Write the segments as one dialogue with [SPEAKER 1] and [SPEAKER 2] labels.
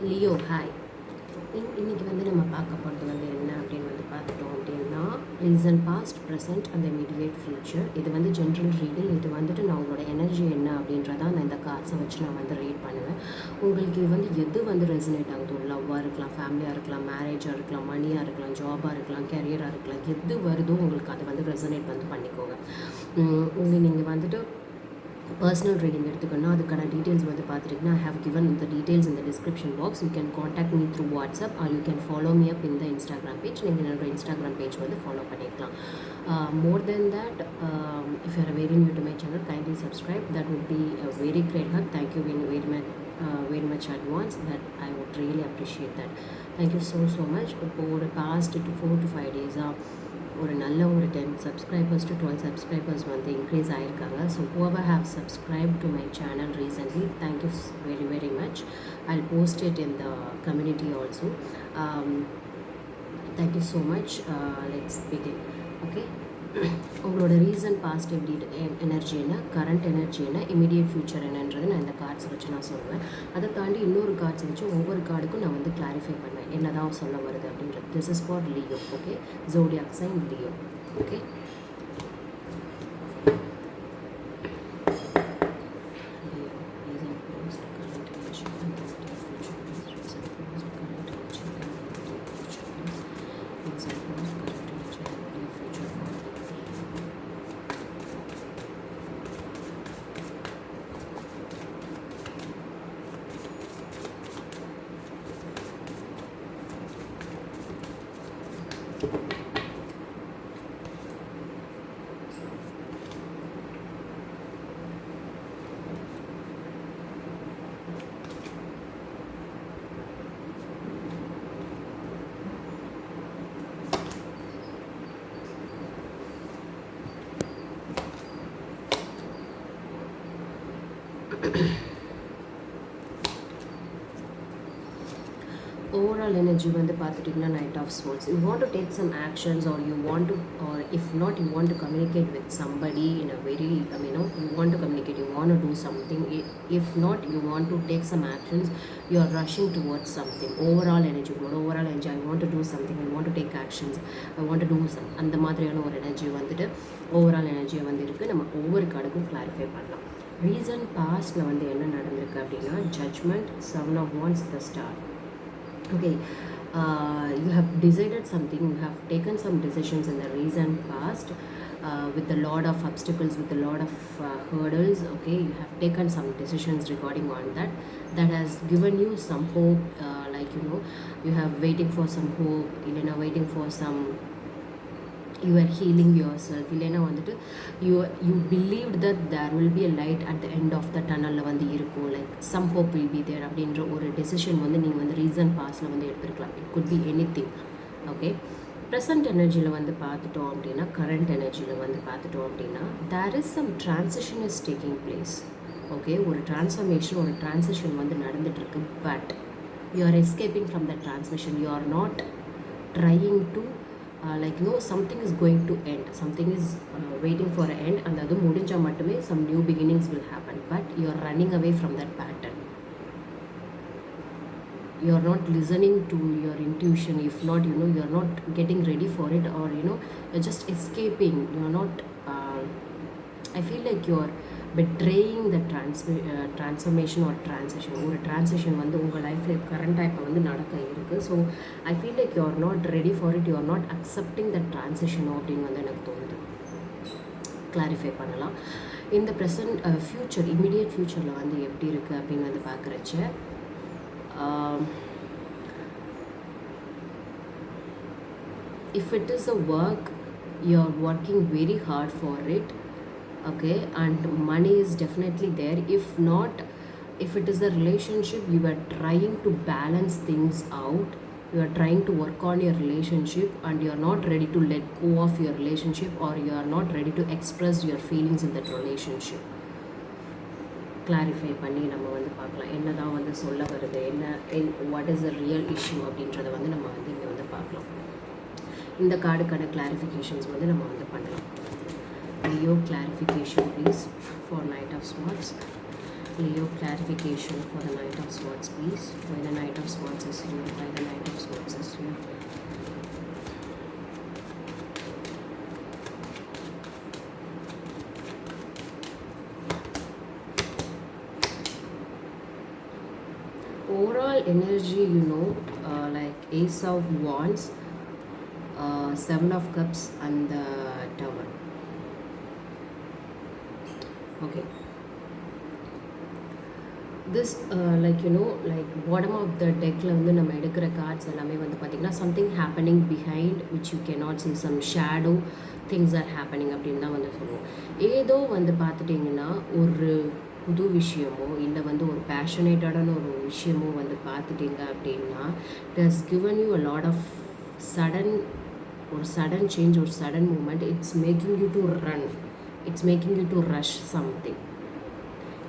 [SPEAKER 1] Leo hi. இன்றைக்கி வந்து நம்ம பார்க்க போகிறது வந்து என்ன அப்படின்னு வந்து பார்த்துட்டோம் அப்படின்னா ரீசன் பாஸ்ட் ப்ரெசென்ட் அந்த இமீடியேட் ஃப்யூச்சர். இது வந்து ஜென்ரல் ரீடிங். இது வந்துட்டு நான் உங்களோட எனர்ஜி என்ன அப்படின்றத நான் இந்த கார்ட்ஸை வச்சு நான் வந்து ரீட் பண்ணுவேன். உங்களுக்கு வந்து எது வந்து ரெசனேட் ஆகுது, லவ்வாக இருக்கலாம், ஃபேமிலியாக இருக்கலாம், மேரேஜாக இருக்கலாம், மணியாக இருக்கலாம், ஜாபாக இருக்கலாம், கேரியராக இருக்கலாம், எது வருதோ உங்களுக்கு அதை வந்து ரெசனேட் வந்து பண்ணிக்கோங்க. நீங்கள் வந்துட்டு பர்சனல் ரீடிங் எடுத்துக்கணும். அதுக்கான டீட்டெயில்ஸ் வந்து பார்த்துட்டிங்கன்னா I have given the details இந்த description box. You can contact me through WhatsApp or you can follow me up இந்த இன்ஸ்டாகிராம் பேஜ். நீங்கள் என்னோட இன்ஸ்டாகிராம் பேஜ் வந்து ஃபாலோ பண்ணிக்கலாம். More than that, if you are very new to my channel, kindly subscribe. That would be a very great help. Thank you very much advance. That I would really appreciate that. Thank you so much. இப்போ ஒரு past 4 to 5 days ஒரு நல்ல ஒரு 10 subscribers to 12 subscribers வந்து increase ஆகிருக்காங்க. So whoever have subscribed to my channel recently, thank you very much. I'll post it in the community also. Thank you so much. Let's begin. Okay. உங்களோட reason past எப்படி energy என்ன, current energy என்ன, immediate future என்னன்றது நான் இந்த cards வச்சு நான் சொல்லுவேன். அதை தாண்டி இன்னொரு கார்ட்ஸ் வச்சு ஒவ்வொரு கார்டுக்கும் நான் வந்து கிளாரிஃபை பண்ணுவேன் என்ன தான் சொல்ல வருது அப்படின்றது. This is for Leo. Okay, zodiac sign Leo. Okay, overall energy வந்து பார்த்துட்டிங்கன்னா knight of swords. You want to take some actions or you want to, or if not you want to communicate with somebody in a very you want to communicate, you want to do something. If not you want to take some actions, you are rushing towards something. Overall energy, I want to do something, I want to take actions, I want to do some, அந்த மாதிரியான ஒரு energy வந்துட்டு overall எனர்ஜியை வந்து இருக்குது. நம்ம ஒவ்வொரு கார்டுக்கும் clarify பண்ணலாம். ரீசன் பாஸ்டில் வந்து என்ன நடந்திருக்கு அப்படின்னா judgement, 7 of Wands, the Star. Okay, you have decided something, you have taken some decisions in the recent past with a lot of obstacles, with a lot of hurdles. Okay, you have taken some decisions regarding on that has given you some hope, you have waiting for some hope, waiting for some, you are healing yourself. இல்லைன்னா வந்துட்டு you believed that there will be a light at the end of the tunnel வந்து இருக்கும், like some hope will be there அப்படின்ற ஒரு decision வந்து நீங்கள் வந்து reason பாஸ்டில் வந்து எடுத்துருக்கலாம். It could be anything. Okay, present எனர்ஜியில் வந்து பார்த்துட்டோம் அப்படின்னா, கரண்ட் எனர்ஜியில் வந்து பார்த்துட்டோம் அப்படின்னா there is some transition is taking place. Okay, ஒரு ட்ரான்ஸ்ஃபர்மேஷன், ஒரு ட்ரான்சிஷன் வந்து நடந்துகிட்ருக்கு. But you are escaping from that transmission. You are not trying to something is going to end, something is waiting for an end, and அது முடிஞ்சா மட்டுமே some new beginnings will happen. But you are running away from that pattern. You are not listening to your intuition. If not, you are not getting ready for it, or you're just escaping. You are not I feel like you are betraying the transformation or transition. ஒரு transition வந்து உங்கள் லைஃப்பில் கரண்ட்டாக இப்போ வந்து நடக்க இருக்குது. So I feel like you are not ready for it, you are not accepting the transition அப்படின்னு வந்து எனக்கு தோணுது. கிளாரிஃபை பண்ணலாம். இந்த ப்ரெசன்ட் ஃப்யூச்சர், இமீடியட் ஃப்யூச்சரில் வந்து எப்படி இருக்குது அப்படின்னு வந்து பார்க்குறச்ச, if it is a work, you are working very hard for it. Okay, and money is definitely there. If not, if it is a relationship, you are trying to balance things out, you are trying to work on your relationship, and you are not ready to let go of your relationship, or you are not ready to express your feelings in that relationship. Clarify பண்ணி நம்ம வந்து பார்க்கலாம் என்ன தான் வந்து சொல்ல வருது, என்ன what is the real issue அப்படின்றத வந்து நம்ம வந்து இங்கே வந்து பார்க்கலாம். இந்த கார்டுக்கான கிளாரிஃபிகேஷன்ஸ் வந்து நம்ம வந்து பண்ணலாம். Leo, clarification please for Knight of Swords. Leo, clarification for the Knight of Swords, please. Why the Knight of Swords is here? Why the Knight of Swords is here? Overall energy, like Ace of Wands, Seven of Cups, and the Tower. Okay. This like bottom of the deckல வந்து நம்ம எடுக்கிற cards எல்லாமே வந்து பார்த்திங்கன்னா something happening behind which you cannot see some shadow things are happening அப்படின்னு தான் வந்து சொல்லுவோம். ஏதோ வந்து பார்த்துட்டிங்கன்னா ஒரு புது விஷயமோ இல்லை வந்து ஒரு பேஷனேட்டடான ஒரு விஷயமோ வந்து பார்த்துட்டிங்க அப்படின்னா it has given you a lot of sudden ஒரு சடன் சேஞ்ச் ஒரு sudden moment. It's making you to run, it's making you to rush something.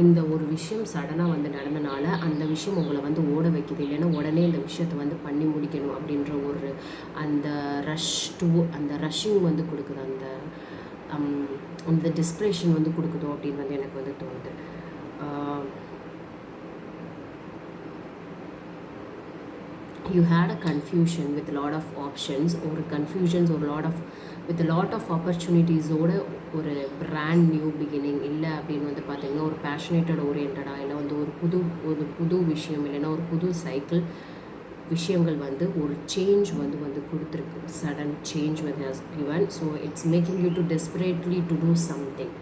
[SPEAKER 1] இந்த ஒரு விஷயம் சடனாக வந்து நடந்தனால அந்த விஷயம் உங்களை வந்து ஓட வைக்குது, இல்லைன்னா உடனே இந்த விஷயத்தை வந்து பண்ணி முடிக்கணும் அப்படின்ற ஒரு அந்த அந்த ரஷ்ஷிங் வந்து கொடுக்குது, அந்த டிஸ்ப்ரெஷன் வந்து கொடுக்குதோ அப்படின்னு வந்து எனக்கு வந்து தோணுது. You had a confusion with a lot of options, ஒரு confusions, ஒரு with a lot of opportunities ஓட ஒரு brand new beginning இல்லை அப்படின்னு வந்து பார்த்தீங்கன்னா ஒரு பேஷனேட்டட் ஓரியன்டாக இல்லை வந்து ஒரு புது விஷயம் இல்லைன்னா ஒரு புது சைக்கிள் விஷயங்கள் வந்து ஒரு சேஞ்ச் வந்து கொடுத்துருக்கு. சடன் சேஞ்ச் வந்து has given, so it's making you to desperately to do something.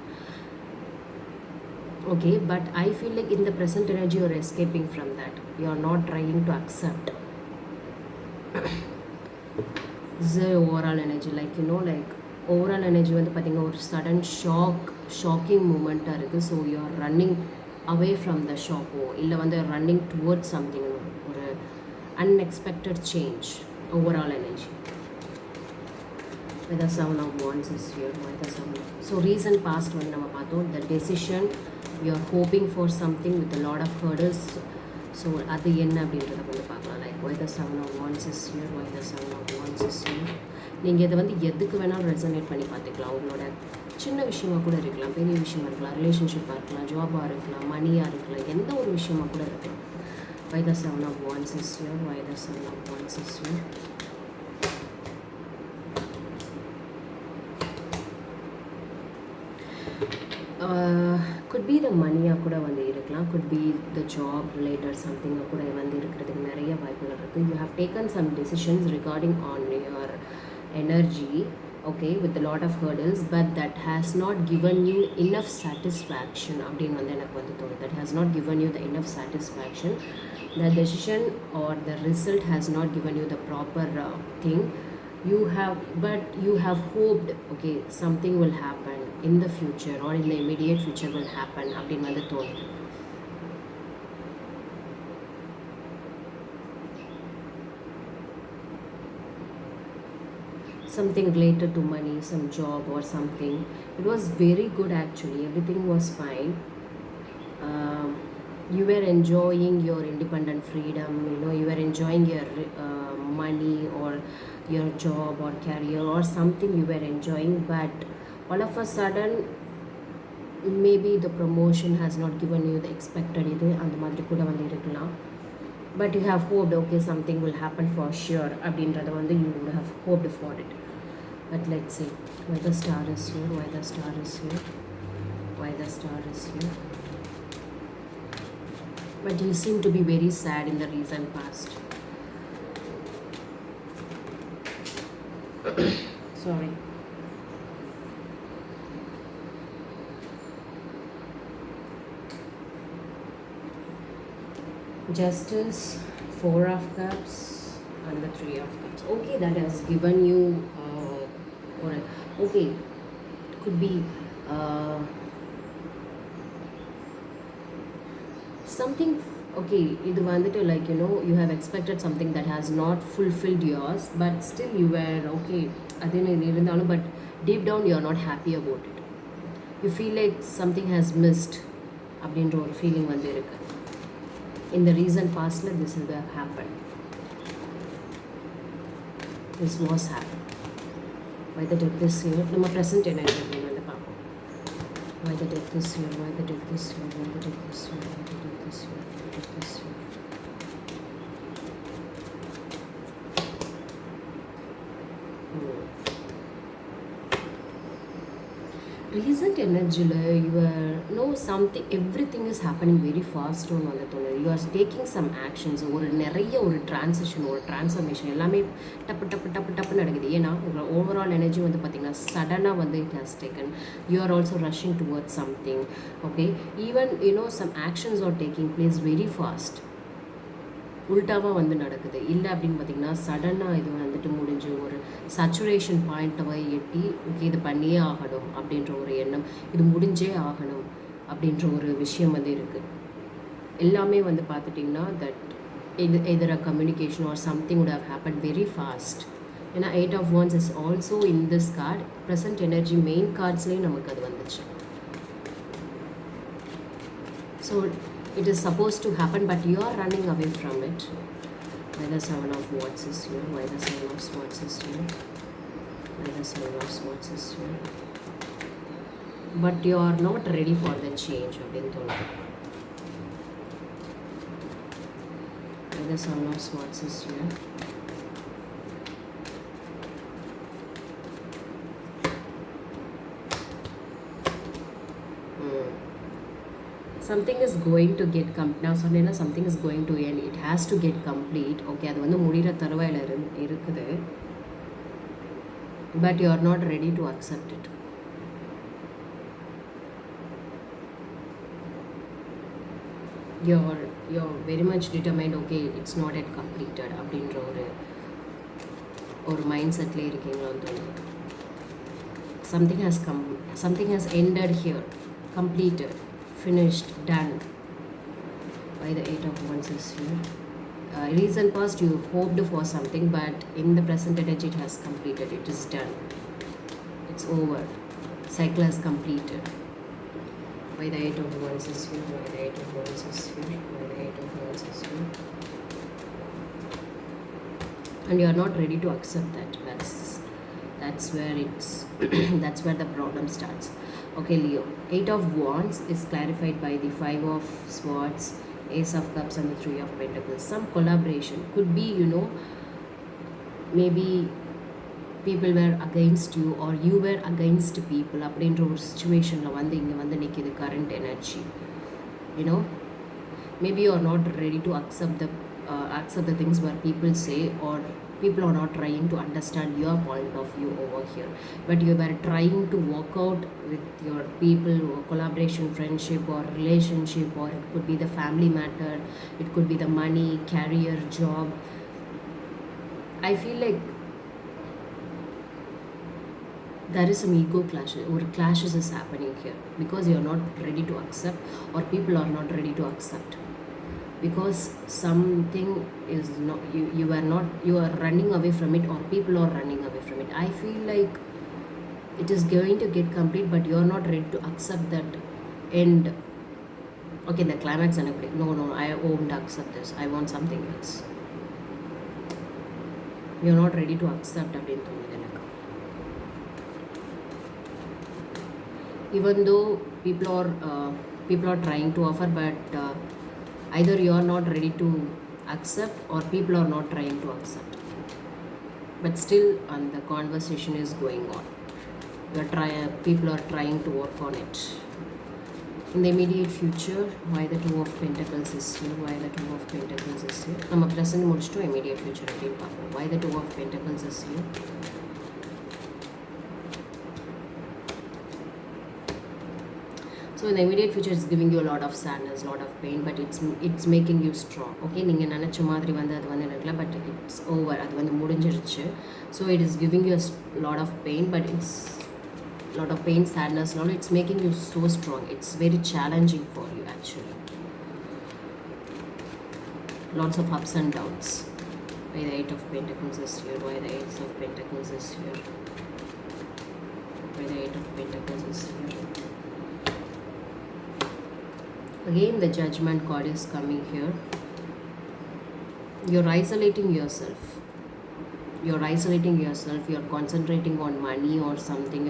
[SPEAKER 1] Okay, but I feel like in the present energy you're escaping from that, you're not trying to accept. This is overall energy, like like overall energy வந்து பார்த்தீங்கன்னா ஒரு sudden shocking மூமெண்ட்டாக இருக்குது. So you are running away from the ஷாக்கோ இல்லை வந்து running towards something, ஒரு unexpected change. Overall energy with the Seven of Wands is here, with the Seven. So recent past வந்து நம்ம பார்த்தோம், the decision you are hoping for something with a lot of hurdles. So அது என்ன அப்படின்றத வந்து பார்க்கலாம். Like why the Seven of Wands is here, why the Seven of Wands is here. நீங்கள் இதை வந்து எதுக்கு வேணாலும் ரெசனேட் பண்ணி பார்த்துக்கலாம். உங்களோட சின்ன விஷயமாக கூட இருக்கலாம், பெரிய விஷயமா இருக்கலாம், ரிலேஷன்ஷிப்பாக இருக்கலாம், ஜாபாக இருக்கலாம், மணியாக இருக்கலாம், எந்த ஒரு விஷயமாக கூட இருக்கலாம். why the Seven of Wands is here, why the Seven of Wands is here. could be the மணியாக கூட வந்து இருக்கலாம், could be the job related something கூட வந்து இருக்கிறதுக்கு நிறைய வாய்ப்புகள் இருக்குது. You have taken some decisions regarding on your energy, okay, with a lot of hurdles, but that has not given you enough satisfaction அப்படின்னு வந்து எனக்கு வந்து தோணுது. That has not given you the enough satisfaction. The decision or the result has not given you the proper thing. But you have hoped, okay, something will happen in the future or in the immediate future will happen அப்படின்னு வந்து தோணுது. Something related to money, some job or something. It was very good actually, everything was fine. You were enjoying your independent freedom, you were enjoying your money or your job or career or something you were enjoying, but all of a sudden maybe the promotion has not given you the expected இது அந்த மாதிரி கூட வந்து இருக்கலாம். But you have hoped, okay, something will happen for sure அப்படின்றத வந்து you would have hoped for it. But let's see, why the star is here, why the star is here, why the star is here. But you seem to be very sad in the recent past. Sorry. Justice, Four of Cups, and the Three of Cups. Okay, that has given you okay, could be something. Okay, இது வந்துட்டு like you have expected something that has not fulfilled yours, but still you were okay அது இருந்தாலும், but deep down you are not happy about it. You feel like something has missed அப்படின்ற ஒரு feeling வந்து இருக்கு. In the recent past this will have happened, this was happened. Why the death is here, நம்ம present energy வந்து பார்ப்போம். Why the death is here? Why the death is here? Why the death is here? Why the death is here? Why the death is here? Recent energy, you are no something, everything is happening very fast on you are taking some actions ஒரு நிறைய ஒரு transition ஒரு transformation எல்லாமே டப்பு நடக்குது. ஏன்னா உங்களோட overall energy வந்து பார்த்திங்கன்னா சடனாக வந்து it has taken. You are also rushing towards something. Okay, even some actions are taking place very fast. உல்ட்டாவாக வந்து நடக்குது. இல்லை அப்படின்னு பார்த்திங்கன்னா சடனாக இது வந்துட்டு முடிஞ்சு ஒரு சேச்சுரேஷன் பாயிண்ட்டை எட்டி ஓகே இது பண்ணியே ஆகணும் அப்படின்ற ஒரு எண்ணம், இது முடிஞ்சே ஆகணும் அப்படின்ற ஒரு விஷயம் வந்து இருக்குது. எல்லாமே வந்து பார்த்துட்டிங்கன்னா தட் எதிர communication or something would have happened very fast. ஏன்னா 8 of Wands is also in this card. Present energy main கார்ட்ஸ்லேயும் நமக்கு அது வந்துச்சு. So it is supposed to happen, but you are running away from it. Why the Seven of Wands is here? Why the Seven of Swords is here? Why the Seven of Swords is here? But you are not ready for the change. Why the Seven of Swords is here? Something is going to get complete. நான் சொன்னேன்னா something is going to end. It has to get complete. Okay, அது வந்து முடிகிற தருவாயில் இருக்குது. But you are not ready to accept it. You're very much determined. Okay, it's not yet completed அப்படின்ற ஒரு mind செட்லேயே இருக்கீங்களான்னு தோணுது. Something has ended here, completed, finished, done. Why the Eight of Wands is here? Recent past you hoped for something, but in the present energy it has completed. It is done. It's over. Cycle has completed. Why the Eight of Wands is here? Why the Eight of Wands is here? Why the Eight of Wands is here? And you are not ready to accept that. That's where it's that's where the problem starts. Okay, Leo. Eight of Wands is clarified by the Five of Swords, Ace of Cups and the Three of Pentacles. Some collaboration. Could be, maybe people were against you or you were against people. அப்படின்ற ஒரு சுச்சுவேஷனில் வந்து இங்கே வந்து நிற்கிது current energy. Maybe you are not ready to accept the things where people say, or people are not trying to understand your point of view over here, but you were trying to work out with your people or collaboration, friendship or relationship, or it could be the family matter, it could be the money, career, job. I feel like there is some ego clashes or clashes is happening here because you are not ready to accept, or people are not ready to accept, because something is not, you are running away from it, or people are running away from it. I feel like it is going to get complete, but you are not ready to accept that end. Okay, the climax and everything. No, I won't accept this. I want something else. You are not ready to accept அப்படின்றது எனக்கு. Even though people are trying to offer, but either you are not ready to accept, or people are not trying to accept, but still the conversation is going on. People are trying to work on it. In the immediate future, why the Two of Pentacles is here? Why the Two of Pentacles is here? நம்ம present முடிச்சிட்டோம், immediate future அப்படின்னு பார்ப்போம். Why the Two of Pentacles is here? So in the immediate future, it's giving you a lot of sadness, lot of pain, but it's making you strong. Okay, நீங்கள் நினச்ச மாதிரி வந்து அது வந்து நடக்கல, but it's over. அது வந்து முடிஞ்சிருச்சு. So it is giving you a lot of pain, but it's lot of pain, sadness, and all. It's making you so strong. It's very challenging for you actually. Lots of ups and downs. Why the Eight of Pentacles is here? Why the Eight of Pentacles is here? Why the Eight of Pentacles is here? Again, the Judgment card is coming here. You're isolating yourself. you're isolating yourself, you're concentrating on money or something,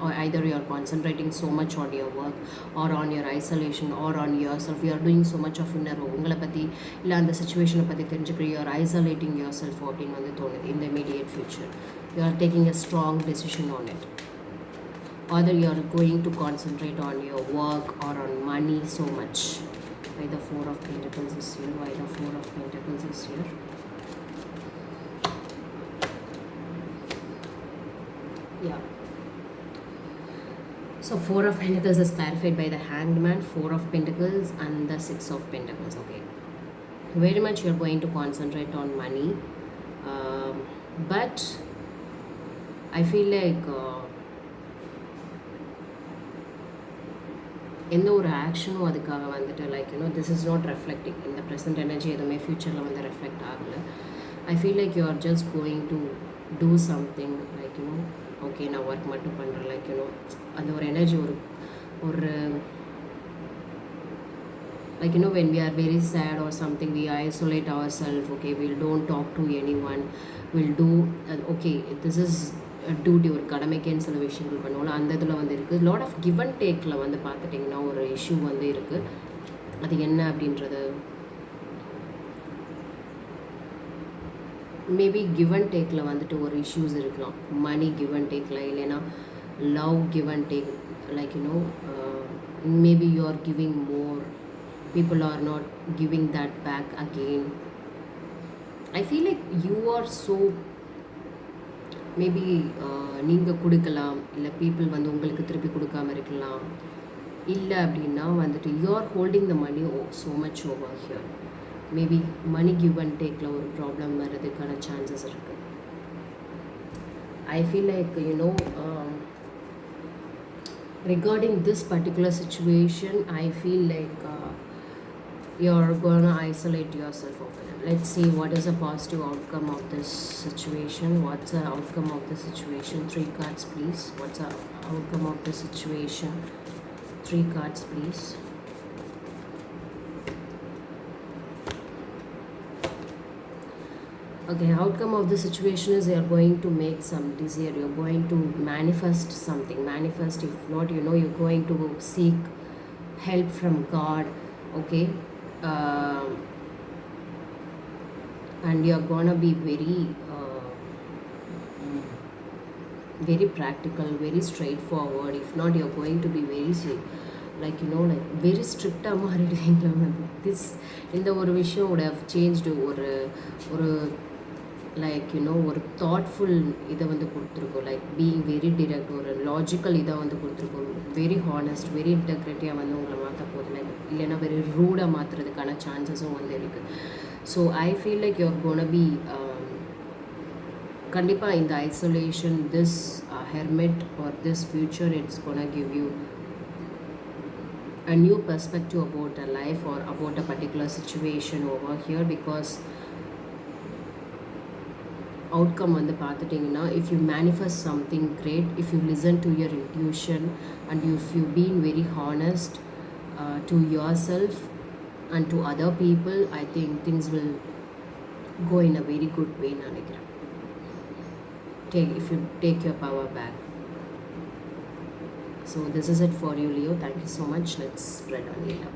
[SPEAKER 1] or either you're concentrating so much on your work or on your isolation or on yourself, you're doing so much of inner உங்களை பற்றி இல்லை அந்த சுச்சுவேஷனை பற்றி தெரிஞ்சுக்கிற you're isolating yourself அப்படின்னு வந்து தோணுது. In the immediate future you are taking a strong decision on it, either you are going to concentrate on your work or on money so much. Why the Four of Pentacles is here? Why the Four of Pentacles is here? Yeah. So Four of Pentacles is clarified by the Hanged Man, Four of Pentacles and the Six of Pentacles. Okay. Very much you're going to concentrate on money. But I feel like எந்த ஒரு ஆக்ஷனும் அதுக்காக வந்துட்டு like this is not reflecting இந்த present energy எதுவுமே ஃப்யூச்சரில் வந்து reflect ஆகலை. ஐ feel like you are just going to do something like okay நான் ஒர்க் மட்டும் பண்ணுறேன் லைக் அந்த ஒரு எனர்ஜி ஒரு like when we are very sad or something, we isolate ourselves. Okay, we'll don't talk to anyone, we'll do okay, this is duty ஒரு கடமைக்கேன்னு சில விஷயங்கள் பண்ணுவோம்ல, அந்த இதில் வந்து இருக்குது. லாட் ஆஃப் கிவ் அண்ட் டேக்கில் வந்து பார்த்துட்டிங்கன்னா ஒரு இஷ்யூ வந்து இருக்குது. அது என்ன அப்படின்றது மேபி கிவ் அண்ட் டேக்கில் வந்துட்டு ஒரு இஷ்யூஸ் இருக்கலாம். மணி கிவ் அண்ட் டேக்கில், இல்லைன்னா love give and take, like maybe you are giving more, people are not giving that back again. I feel like you are so maybe நீங்கள் கொடுக்கலாம், இல்லை people வந்து உங்களுக்கு திருப்பி கொடுக்காம இருக்கலாம், இல்லை அப்படின்னா வந்துட்டு you are holding the money so much over here. Maybe money give and டேக்கில் ஒரு ப்ராப்ளம் வர்றதுக்கான சான்சஸ் இருக்குது. I feel like regarding this particular situation, I feel like you're gonna isolate yourself over it. Let's see what is a positive outcome of this situation. What's the outcome of the situation? 3 cards please. What's the outcome of the situation? 3 cards please. Okay, outcome of the situation is you're going to make some desire, you're going to manifest something. Manifest, if not you're going to seek help from God. Okay, and you're gonna be very practical, very straightforward. If not, you're going to be very like like very strict மாறிடுவீங்களா. this இந்த ஒரு விஷயம் would have changed ஒரு like ஒரு thoughtful இதை வந்து கொடுத்துருக்கோம். Like being very direct, ஒரு logical இதை வந்து கொடுத்துருக்கோம். வெரி ஹானஸ்ட், வெரி இன்டெக்ரிட்டியாக வந்து உங்களை மாற்ற போகுது. லைக் இல்லைன்னா வெரி ரூடாக மாற்றுறதுக்கான சான்சஸும் வந்து இருக்குது. So I feel like you're gonna be கண்டிப்பாக இந்த isolation, this hermit or this future, it's gonna give you a new perspective about a life or about a particular situation over here. Because outcome வந்து பார்த்துட்டிங்கன்னா, if you manifest something great, if you listen to your intuition and if you been very honest to yourself and to other people, I think things will go in a very good way நினைக்கிறேன். If you take your power back. So this is it for you, Leo. Thank you so much. Let's spread on Leo.